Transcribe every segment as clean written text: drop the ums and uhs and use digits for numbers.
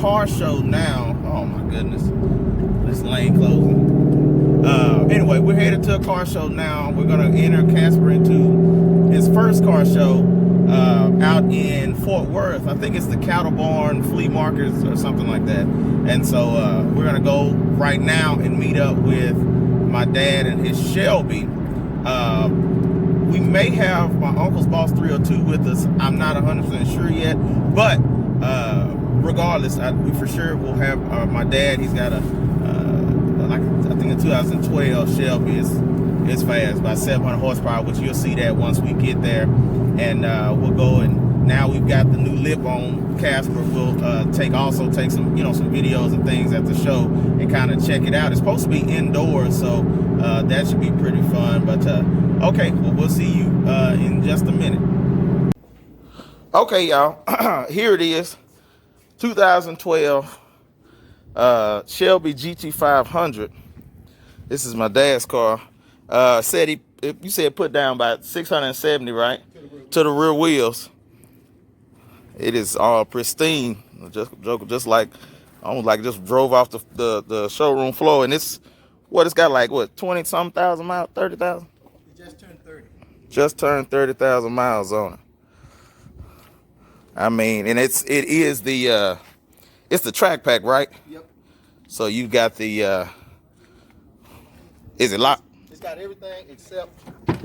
car show now. Oh my goodness, this lane closing. Anyway, we're headed to a car show now. We're gonna enter Casper into his first car show out in Fort Worth. I think it's the Cattle Barn Flea Market or something like that. And so we're gonna go right now and meet up with my dad and his Shelby. We may have my uncle's Boss 302 with us. I'm not 100% sure yet, but regardless, we for sure will have my dad. He's got a like I think a 2012 Shelby. It's fast, about 700 horsepower, which you'll see that once we get there. And we'll go, and now we've got the new lip on Casper. We'll take some some videos and things at the show and kind of check it out. It's supposed to be indoors, so that should be pretty fun. But okay, well, we'll see you in just a minute. Okay, y'all, here it is, 2012 Shelby GT500. This is my dad's car. You said put down about 670, right? To the rear wheels. It is all pristine, just like almost like just drove off the showroom floor. And it's got like what, 20-something thousand miles, 30,000. It just turned 30. Just turned 30,000 miles on it. I mean, and it is the track pack, right? Yep. So you got the is it locked? It's got everything except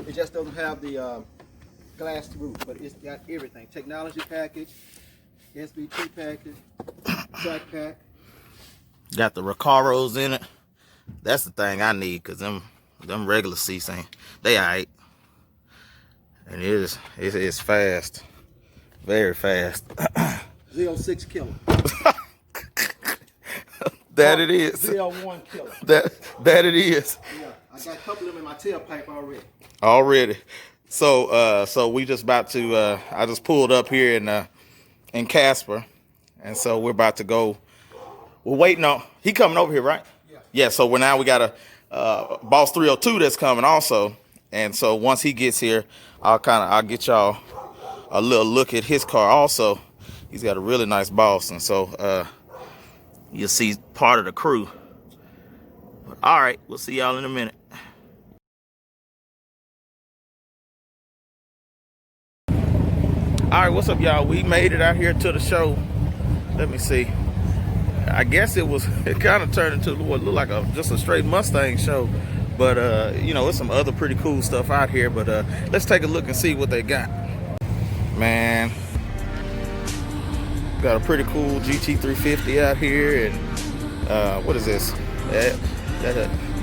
it just doesn't have the glass roof, but it's got everything. Technology package, SB2 package, track pack. Got the Recaros in it. That's the thing I need, because them regular seats they alright. And it is fast. Very fast. 06 killer. That it is. 01 killer. That it is. Yeah, I got a couple of them in my tailpipe already. Already. So we just about to I just pulled up here in Casper, and so we're about to go. We're waiting on he coming over here, right? Yeah. Yeah, so we got a Boss 302 that's coming also. And so once he gets here, I'll get y'all a little look at his car also. He's got a really nice Boss, and so you'll see part of the crew. But all right, we'll see y'all in a minute. All right, what's up, y'all? We made it out here to the show. Let me see. I guess it kind of turned into what looked like just a straight Mustang show. But, there's some other pretty cool stuff out here. But let's take a look and see what they got. Man, got a pretty cool GT350 out here. And what is this? That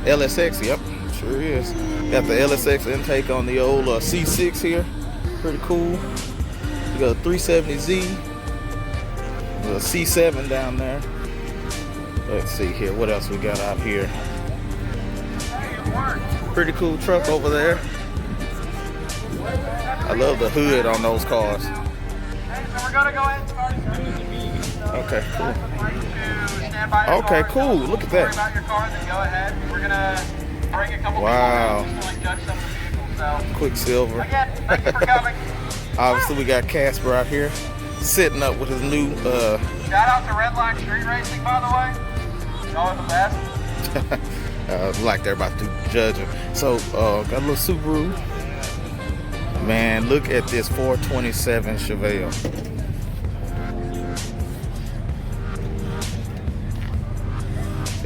LSX, yep, sure is. Got the LSX intake on the old C6 here. Pretty cool. We got a 370Z, a C7 down there. Let's see here, what else we got out here? Pretty cool truck over there. I love the hood on those cars. Okay, cool. Okay, cool. Look at that. Wow. Quicksilver. Obviously, we got Casper out here sitting up with his new. Shout out to Redline Street Racing, by the way. Y'all are the best. Like they're about to judge him. So, got a little Subaru. Man, look at this 427 Chevelle.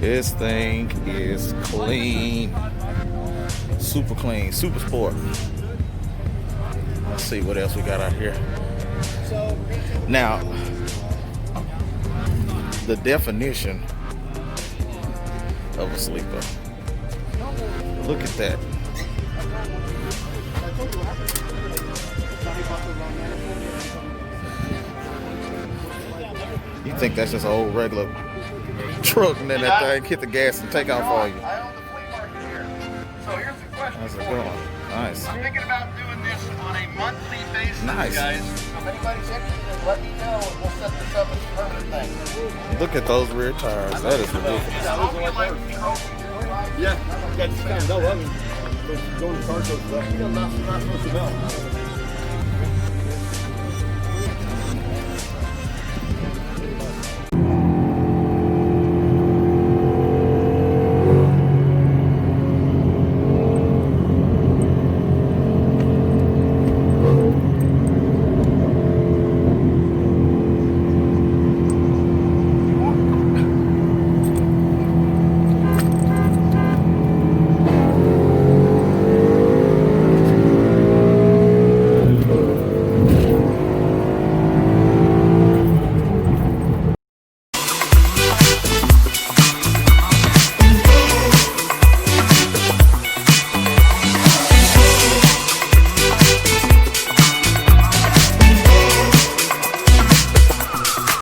This thing is clean. Super clean, super sport. Let's see what else we got out here. Now, the definition of a sleeper. Look at that. You think that's just an old regular truck, and then that thing hit the gas and take off on you. I own the flea market here. So here's the question. How's it going? Nice. I'm thinking about doing this on a monthly basis, Nice. guys. If anybody's interested, let me know and we'll set this up as a permanent thing. Look at those rear tires. That is ridiculous. I'll be like trophies. Yeah, you got to kind of know. Going to car shows stuff, you're not supposed to know.